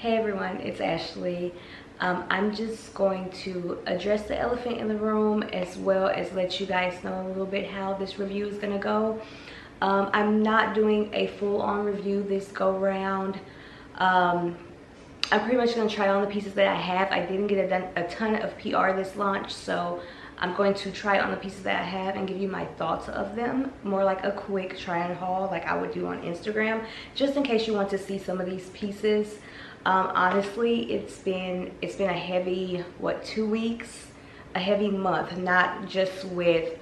Hey everyone, it's Ashley. I'm just going to address the elephant in the room as well as let you guys know a little bit how this review is gonna go. I'm not doing a full-on review this go round. I'm pretty much gonna try on the pieces that I have. I didn't get a ton of PR this launch, so I'm going to try on the pieces that I have and give you my thoughts of them, more like a quick try and haul like I would do on Instagram, just in case you want to see some of these pieces. Honestly, it's been a heavy 2 weeks, a heavy month, not just with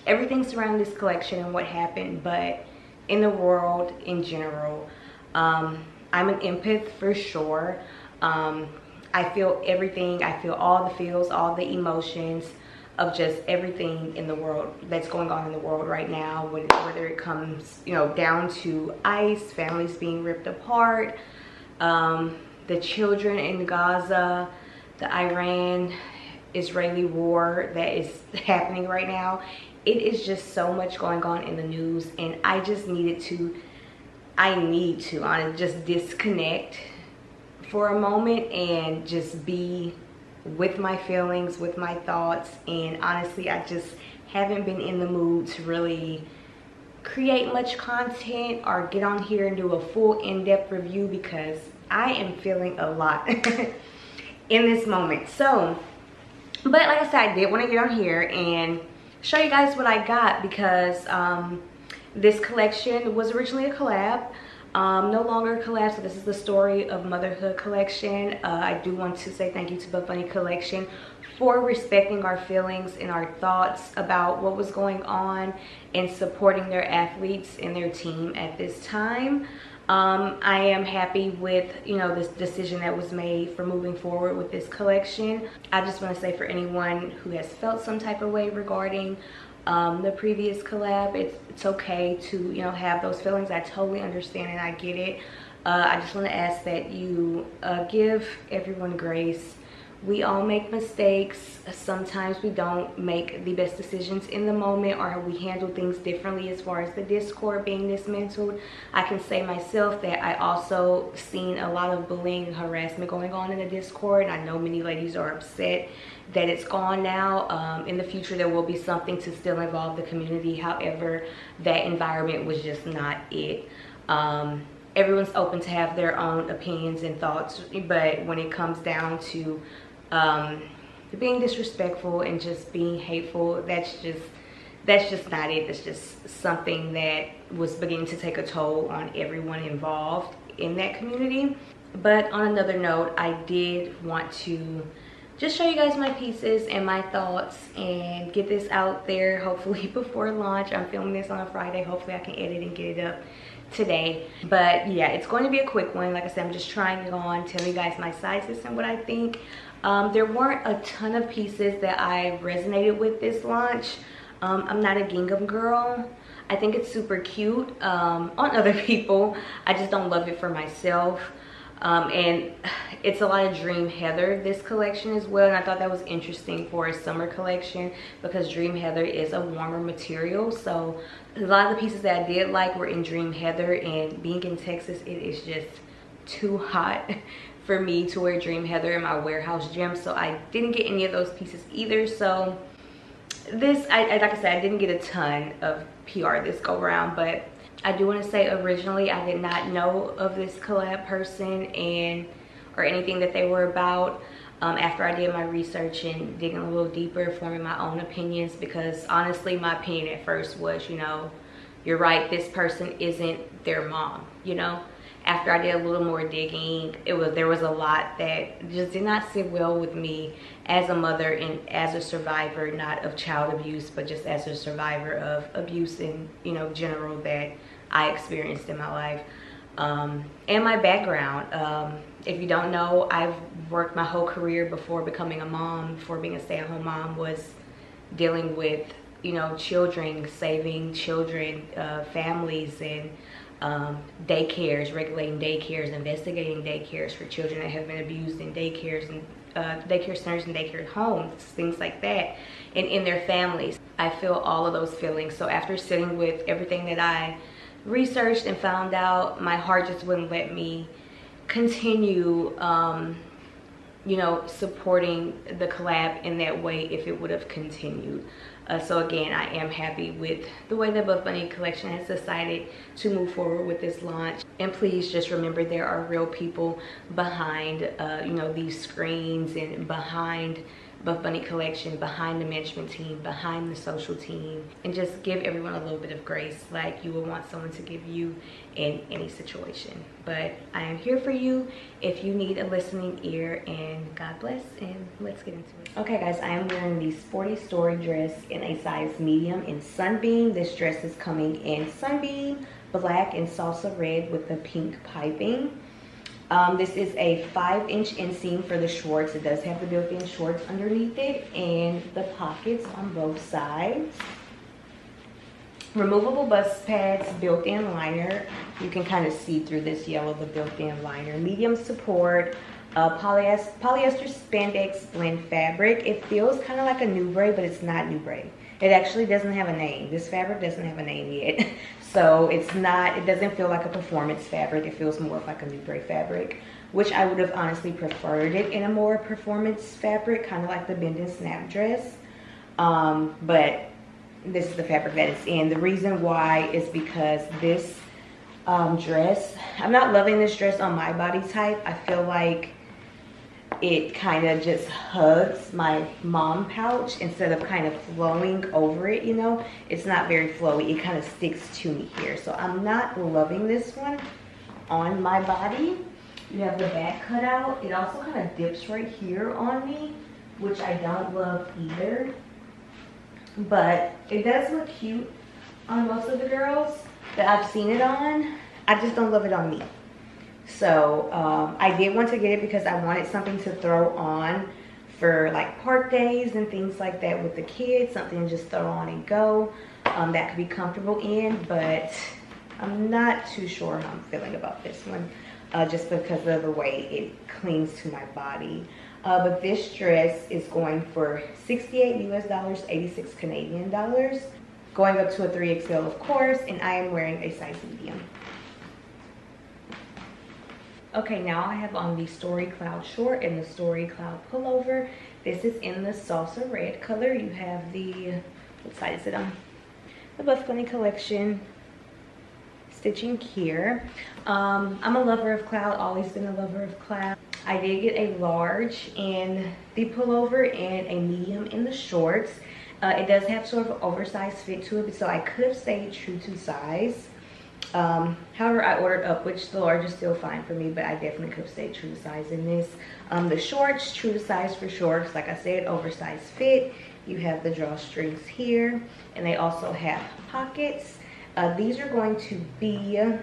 everything surrounding this collection and what happened, but in the world in general. I'm an empath for sure. I feel everything. I feel all the feels, all the emotions of just everything in the world that's going on in the world right now, whether it comes, down to ICE, families being ripped apart, the children in Gaza, the Iran-Israeli war that is happening right now. It is just so much going on in the news, and I just need to honestly just disconnect for a moment and just be with my feelings, with my thoughts. And honestly, I just haven't been in the mood to really create much content or get on here and do a full in-depth review because I am feeling a lot in this moment. So, but like I said, I did want to get on here and show you guys what I got because this collection was originally a collab. No longer a collab, so this is the Story of Motherhood collection. I do want to say thank you to Buffbunny collection for respecting our feelings and our thoughts about what was going on and supporting their athletes and their team at this time. I am happy with this decision that was made for moving forward with this collection. I just want to say, for anyone who has felt some type of way regarding the previous collab, it's okay to have those feelings. I totally understand and I get it. I just want to ask that you give everyone grace. We all make mistakes. Sometimes we don't make the best decisions in the moment, or we handle things differently as far as the Discord being dismantled. I can say myself that I also seen a lot of bullying and harassment going on in the Discord, and I know many ladies are upset that it's gone now. In the future there will be something to still involve the community. However, that environment was just not it. Everyone's open to have their own opinions and thoughts, but when it comes down to being disrespectful and just being hateful, that's just not it. It's just something that was beginning to take a toll on everyone involved in that community. But on another note, I did want to just show you guys my pieces and my thoughts and get this out there hopefully before launch. I'm filming this on a Friday. Hopefully I can edit and get it up today. But yeah, it's going to be a quick one. Like I said, I'm just trying it on, telling you guys my sizes and what I think. There weren't a ton of pieces that I resonated with this launch. I'm not a gingham girl. I think it's super cute on other people. I just don't love it for myself. And it's a lot of Dream Heather, this collection as well, and I thought that was interesting for a summer collection because Dream Heather is a warmer material. So a lot of the pieces that I did like were in Dream Heather, and being in Texas, it is just too hot for me to wear Dream Heather in my warehouse gym, so I didn't get any of those pieces either. So this, like I said, I didn't get a ton of PR this go around, but I do want to say originally I did not know of this collab person or anything that they were about. After I did my research and digging a little deeper, forming my own opinions, because honestly my opinion at first was, you're right, this person isn't their mom. After I did a little more digging, there was a lot that just did not sit well with me as a mother and as a survivor, not of child abuse, but just as a survivor of abuse in general that I experienced in my life. And my background. If you don't know, I've worked my whole career before becoming a mom, before being a stay-at-home mom, was dealing with children, saving children, families, and daycares, regulating daycares, investigating daycares for children that have been abused in daycares and daycare centers and daycare homes, things like that, and in their families. I feel all of those feelings. So after sitting with everything that I researched and found out, my heart just wouldn't let me continue you know, supporting the collab in that way if it would have continued. So again, I am happy with the way the Buffbunny collection has decided to move forward with this launch. And please just remember, there are real people behind you know, these screens, and behind Buffbunny collection, behind the management team, behind the social team, and just give everyone a little bit of grace like you would want someone to give you in any situation. But I am here for you if you need a listening ear, and God bless, and let's get into it. Okay guys, I am wearing the Sporty Story dress in a size medium in Sunbeam. This dress is coming in Sunbeam, black, and salsa red with the pink piping. This is a 5-inch inseam for the shorts. It does have the built-in shorts underneath it and the pockets on both sides. Removable bust pads, built-in liner. You can kind of see through this yellow, the built-in liner. Medium support, polyester spandex blend fabric. It feels kind of like a Nubray, but it's not Nubray. It actually doesn't have a name. This fabric doesn't have a name yet. So it's not, it doesn't feel like a performance fabric. It feels more like a Nubray fabric, which I would have honestly preferred it in a more performance fabric, kind of like the bend and snap dress. But this is the fabric that it's in. The reason why is because this dress, I'm not loving this dress on my body type. I feel like it kind of just hugs my mom pouch instead of kind of flowing over it, you know. It's not very flowy. It kind of sticks to me here. So I'm not loving this one on my body. You have the back cut out. It also kind of dips right here on me, which I don't love either. But it does look cute on most of the girls that I've seen it on. I just don't love it on me. So I did want to get it because I wanted something to throw on for like park days and things like that with the kids. Something to just throw on and go that could be comfortable in. But I'm not too sure how I'm feeling about this one just because of the way it clings to my body. But this dress is going for $68 US, 86 Canadian dollars, going up to a 3XL of course, and I am wearing a size medium. Okay, now I have on the Story Cloud short and the Story Cloud pullover. This is in the salsa red color. You have the, what side is it on? The Buffbunny collection stitching here. I'm a lover of cloud, always been a lover of cloud. I did get a large in the pullover and a medium in the shorts. It does have sort of an oversized fit to it, so I could have stayed true to size. However, I ordered up, which the large is still fine for me, but I definitely could have stayed true to size in this. The shorts, true to size for shorts. Like I said, oversized fit. You have the drawstrings here, and they also have pockets. These are going to be, I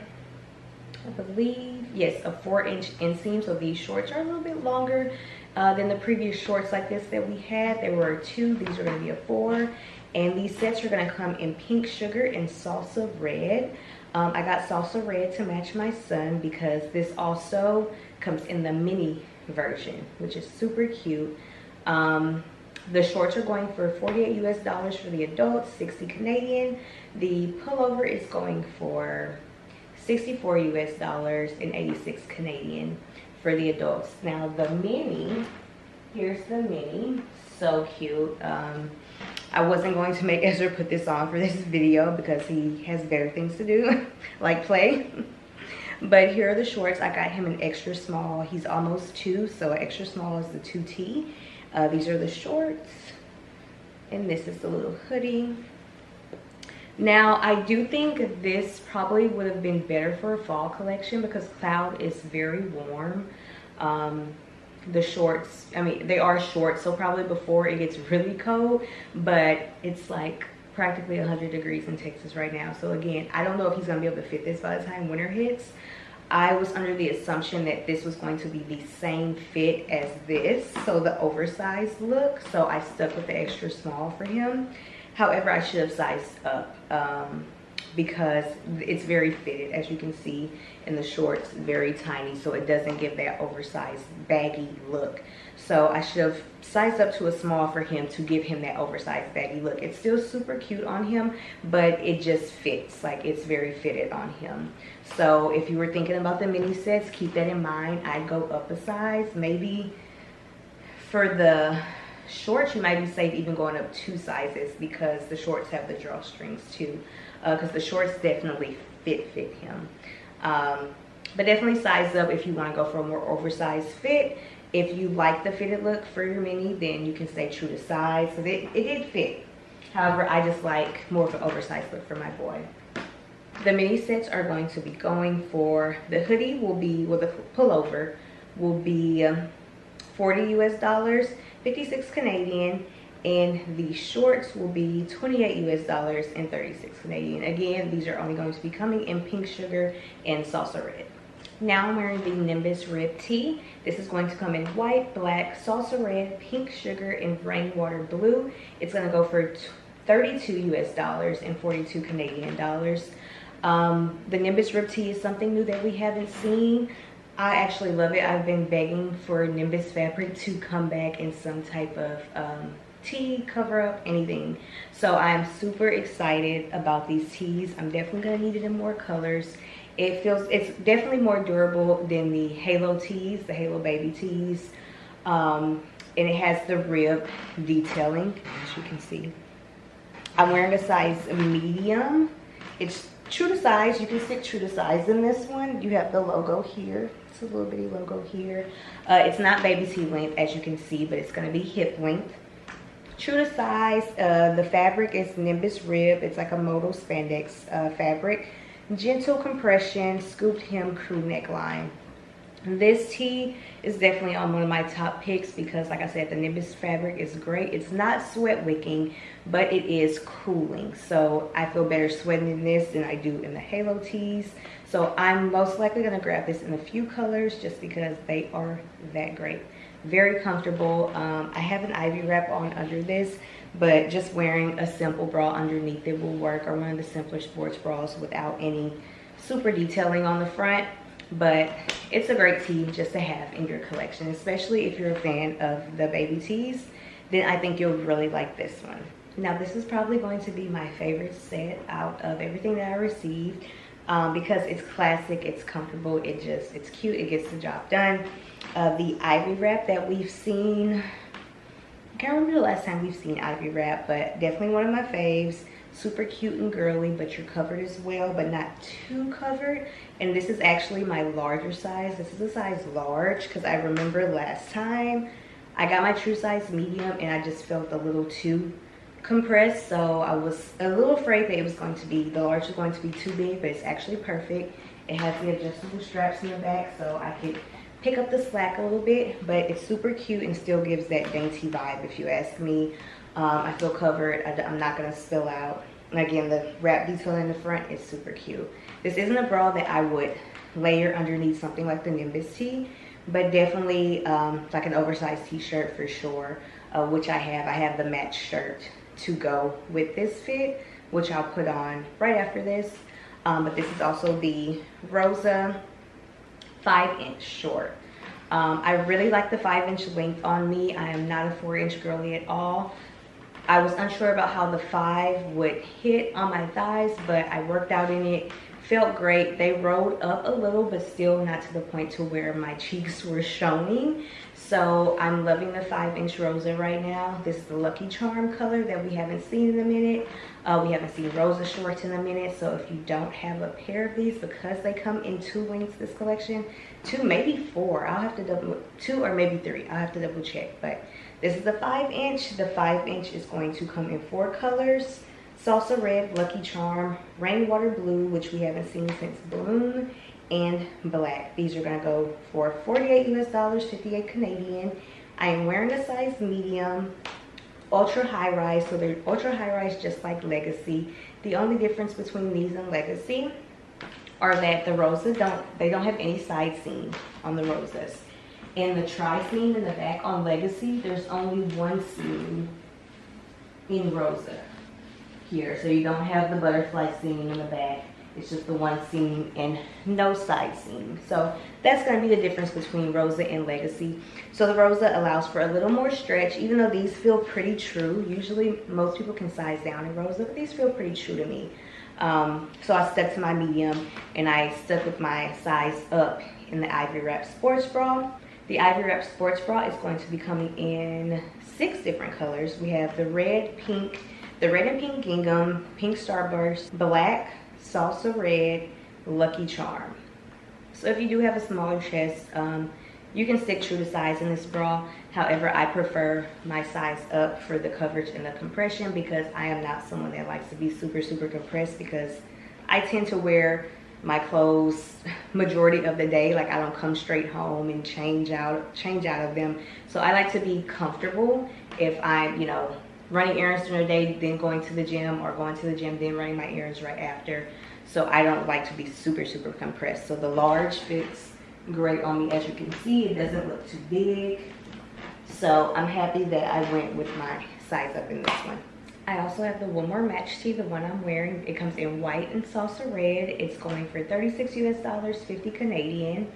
believe, yes, a 4-inch inseam. So these shorts are a little bit longer than the previous shorts like this that we had. There were 2. These are going to be a 4. And these sets are going to come in pink sugar and salsa red. I got salsa red to match my son because this also comes in the mini version, which is super cute. The shorts are going for $48 US for the adults, 60 Canadian. The pullover is going for $64 US and 86 Canadian for the adults. Now the mini, here's the mini, so cute. I wasn't going to make Ezra put this on for this video because he has better things to do, like play. But here are the shorts. I got him an extra small. He's almost 2, so extra small is the 2T. These are the shorts, and this is the little hoodie. Now, I do think this probably would have been better for a fall collection because cloud is very warm. The shorts, I mean, they are short, so probably before it gets really cold, but it's like practically 100 degrees in Texas right now. So again, I don't know if he's gonna be able to fit this by the time winter hits. I was under the assumption that this was going to be the same fit as this, so the oversized look, so I stuck with the extra small for him. However, I should have sized up because it's very fitted, as you can see in the shorts, very tiny, so it doesn't give that oversized baggy look. So I should have sized up to a small for him to give him that oversized baggy look. It's still super cute on him, but it just fits, like it's very fitted on him. So if you were thinking about the mini sets, keep that in mind. I'd go up a size. Maybe for the shorts, you might be safe even going up 2 sizes, because the shorts have the drawstrings too, because the shorts definitely fit him. But definitely size up if you want to go for a more oversized fit. If you like the fitted look for your mini, then you can stay true to size, because it did fit. However, I just like more of an oversized look for my boy. The mini sets are going to be going for, the hoodie will be, well, the pullover will be $40 US, 56 Canadian, and the shorts will be $28 US and 36 Canadian. Again, these are only going to be coming in pink sugar and salsa red. Now I'm wearing the Nimbus Rib Tee. This is going to come in white, black, salsa red, pink sugar, and rainwater blue. It's going to go for $32 US and 42 Canadian dollars. The Nimbus Rib Tee is something new that we haven't seen. I actually love it. I've been begging for Nimbus fabric to come back in some type of tee, cover up, anything. So I'm super excited about these tees. I'm definitely going to need it in more colors. It's definitely more durable than the Halo tees, the Halo baby tees. And it has the rib detailing, as you can see. I'm wearing a size medium. It's true to size. You can stick true to size in this one. You have the logo here. It's a little bitty logo here. It's not baby tee length, as you can see, but it's going to be hip length. True to size. The fabric is Nimbus Rib. It's like a modal spandex fabric. Gentle compression, scooped hem crew neckline. This tee is definitely on one of my top picks because, like I said, the Nimbus fabric is great. It's not sweat wicking, but it is cooling. So I feel better sweating in this than I do in the Halo tees. So I'm most likely going to grab this in a few colors just because they are that great. Very comfortable. I have an ivy wrap on under this, but just wearing a simple bra underneath it will work, or one of the simpler sports bras without any super detailing on the front. But it's a great tee just to have in your collection, especially if you're a fan of the baby tees. Then I think you'll really like this one. Now this is probably going to be my favorite set out of everything that I received, because it's classic, it's comfortable, it's cute, it gets the job done. The ivy wrap that we've seen, I can't remember the last time we've seen ivy wrap, but definitely one of my faves. Super cute and girly, but you're covered as well, but not too covered. And this is actually my larger size. This is a size large, because I remember last time I got my true size medium and I just felt a little too compressed. So I was a little afraid that it was going to be, the large was going to be too big, but it's actually perfect. It has the adjustable straps in the back, so I could pick up the slack a little bit, but it's super cute and still gives that dainty vibe if you ask me. I feel covered. I'm not going to spill out. And again, the wrap detail in the front is super cute. This isn't a bra that I would layer underneath something like the Nimbus tee, but definitely like an oversized t-shirt for sure, which I have. I have the match shirt to go with this fit, which I'll put on right after this. But this is also the Rosa 5-inch short. I really like the 5-inch length on me. I am not a 4-inch girly at all. I was unsure about how the 5 would hit on my thighs, but I worked out in it. Felt great. They rolled up a little, but still not to the point to where my cheeks were showing. So I'm loving the 5-inch Rosa right now. This is the Lucky Charm color that we haven't seen in a minute. We haven't seen Rosa shorts in a minute. So if you don't have a pair of these, because they come in 2 lengths this collection, 2, maybe 4. I'll have to double, 2 or maybe 3. I'll have to double check. But this is the 5-inch. The 5-inch is going to come in 4 colors. Salsa Red, Lucky Charm, Rainwater Blue, which we haven't seen since Bloom, and Black. These are going to go for $48 US, 58 Canadian. I am wearing a size medium, ultra high rise. So they're ultra high rise just like Legacy. The only difference between these and Legacy are that the Rosa don't have any side seam on the Rosas. And the tri-seam in the back on Legacy, there's only one seam in Rosa here. So you don't have the butterfly seam in the back. It's just the one seam and no side seam. So that's going to be the difference between Rosa and Legacy. So the Rosa allows for a little more stretch, even though these feel pretty true. Usually most people can size down in Rosa, but these feel pretty true to me. So I stuck to my medium, and I stuck with my size up in the Ivory Wrap Sports Bra. The Ivory Wrap Sports Bra is going to be coming in 6 different colors. We have the red and pink gingham, pink starburst, black, salsa red, lucky charm. So if you do have a smaller chest, you can stick true to size in this bra. However, I prefer my size up for the coverage and the compression, because I am not someone that likes to be super compressed, because I tend to wear my clothes majority of the day. Like, I don't come straight home and change out of them. So I like to be comfortable if I'm, you know, running errands during the day, then going to the gym, or going to the gym, then running my errands right after. So I don't like to be super compressed. So the large fits great on me. As you can see, it doesn't look too big. So I'm happy that I went with my size up in this one. I also have the One More Match tee, the one I'm wearing. It comes in white and salsa red. It's going for $36 US, 50 Canadian.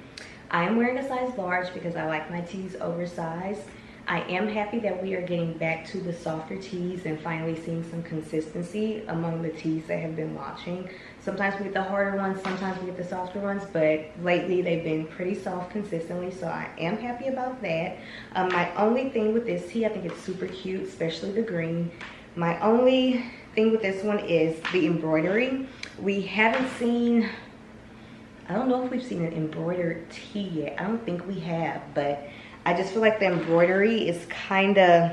I am wearing a size large because I like my tees oversized. I am happy that we are getting back to the softer tees and finally seeing some consistency among the tees that have been launching. Sometimes we get the harder ones, sometimes we get the softer ones, but lately they've been pretty soft consistently, so I am happy about that. My only thing with this tee, I think it's super cute, especially the green. My only thing with this one is the embroidery. We haven't seen, I don't know if we've seen an embroidered tee yet. I don't think we have, but I just feel like the embroidery is kind of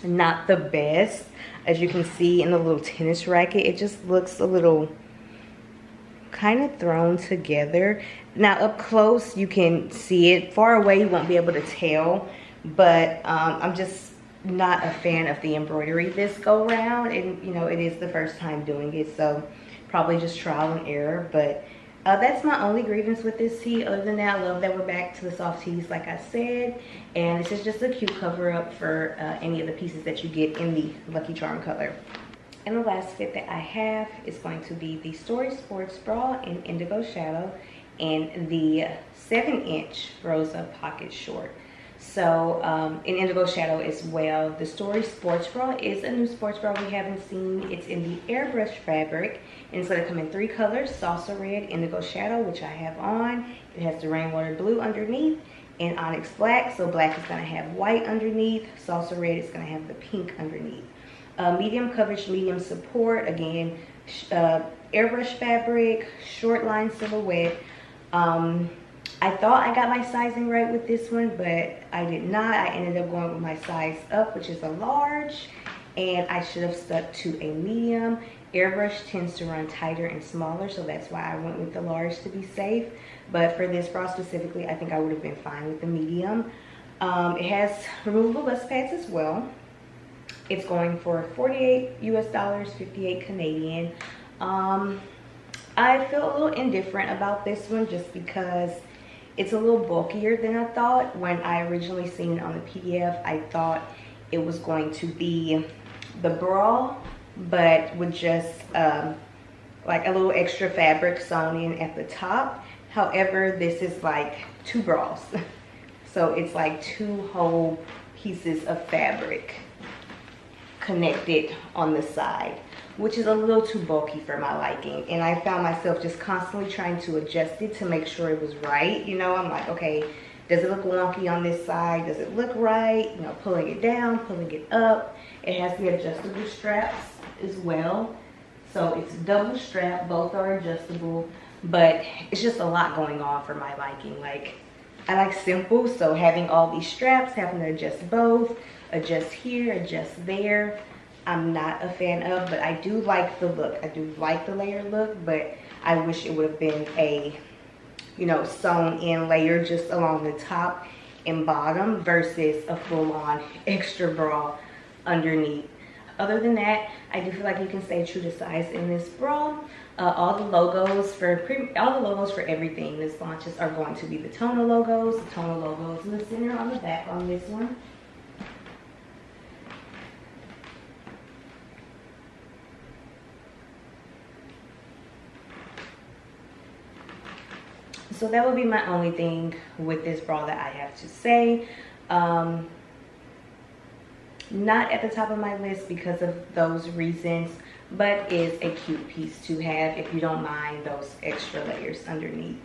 not the best. As you can see in the little tennis racket, it just looks a little kind of thrown together. Now up close you can see it. Far away you won't be able to tell, but I'm just not a fan of the embroidery this go round, and you know, it is the first time doing it, so probably just trial and error. But that's my only grievance with this tee. Other than that, I love that we're back to the soft tees like I said, and this is just a cute cover up for any of the pieces that you get in the Lucky Charm color. And the last fit that I have is going to be the Story Sports Bra in Indigo Shadow and the 7-inch Rosa Pocket Short. So in Indigo Shadow as well. The Story Sports Bra is a new sports bra we haven't seen. It's in the airbrush fabric, and it's going to come in 3 colors: Salsa Red, Indigo Shadow, which I have on. It has the Rainwater Blue underneath, and Onyx Black. So black is going to have white underneath. Salsa Red is going to have the pink underneath. Medium coverage, medium support. Again, airbrush fabric, short line silhouette. I thought I got my sizing right with this one, but I did not. I ended up going with my size up, which is a large, and I should have stuck to a medium. Airbrush tends to run tighter and smaller, so that's why I went with the large to be safe. But for this bra specifically, I think I would have been fine with the medium. It has removable bust pads as well. It's going for $48 US, 58 Canadian. I feel a little indifferent about this one just because it's a little bulkier than I thought. When I originally seen it on the PDF, I thought it was going to be the bra, but with just like a little extra fabric sewn in at the top. However, this is like 2 bras. So it's like 2 whole pieces of fabric connected on the side, which is a little too bulky for my liking. And I found myself just constantly trying to adjust it to make sure it was right. You know, I'm like, okay, does it look wonky on this side? Does it look right? You know, pulling it down, pulling it up. It has the adjustable straps as well. So it's double strap, both are adjustable, but it's just a lot going on for my liking. Like, I like simple, so having all these straps, having to adjust both, adjust here, adjust there, I'm not a fan of. But I do like the look. I do like the layer look, but I wish it would have been a, you know, sewn in layer just along the top and bottom versus a full-on extra bra underneath. Other than that, I do feel like you can stay true to size in this bra. All the logos for everything this launches are going to be the tonal logos. The tonal logos in the center on the back on this one. So that would be my only thing with this bra that I have to say. Not at the top of my list because of those reasons, but is a cute piece to have if you don't mind those extra layers underneath.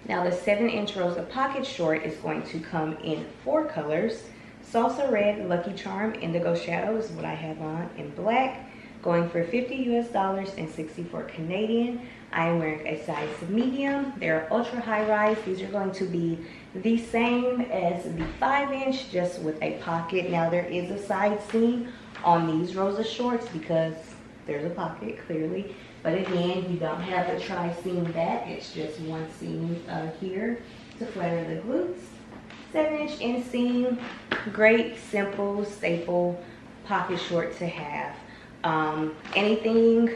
Now the 7-inch Rosa pocket short is going to come in 4 colors. Salsa Red, Lucky Charm, Indigo Shadow is what I have on in black, going for $50 US and 64 Canadian. I am wearing a size medium. They're ultra high rise. These are going to be the same as the 5-inch, just with a pocket. Now there is a side seam on these Rosa shorts because there's a pocket clearly, but again, you don't have a tri-seam back. It's just one seam here to flatter the glutes. 7-inch inseam, great, simple, staple pocket short to have. Anything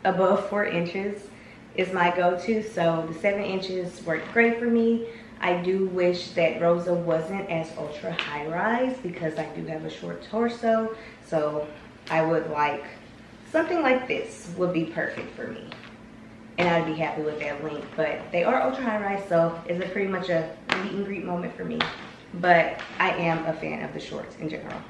above 4 inches is my go-to, so the 7 inches worked great for me. I do wish that Rosa wasn't as ultra high rise because I do have a short torso, so I would like something like this would be perfect for me, and I'd be happy with that length. But they are ultra high rise, so it's pretty much a meet and greet moment for me, but I am a fan of the shorts in general.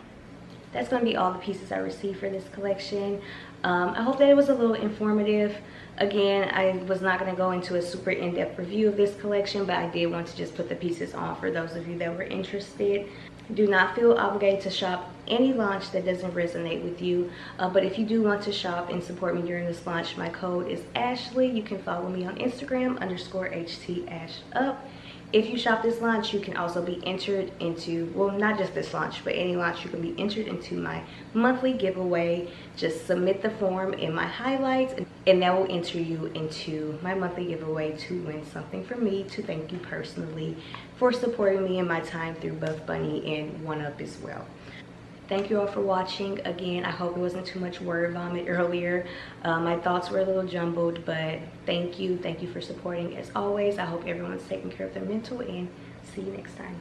That's going to be all the pieces I received for this collection. I hope that it was a little informative. Again, I was not going to go into a super in-depth review of this collection, but I did want to just put the pieces on for those of you that were interested. Do not feel obligated to shop any launch that doesn't resonate with you, but if you do want to shop and support me during this launch, my code is Ashley. You can follow me on Instagram _HTAshUp. If you shop this launch, you can also be entered into, well, not just this launch, but any launch, you can be entered into my monthly giveaway. Just submit the form in my highlights, and that will enter you into my monthly giveaway to win something from me to thank you personally for supporting me in my time through Buffbunny and 1UP as well. Thank you all for watching. Again, I hope it wasn't too much word vomit earlier. My thoughts were a little jumbled, but thank you for supporting as always. I hope everyone's taking care of their mental, and see you next time.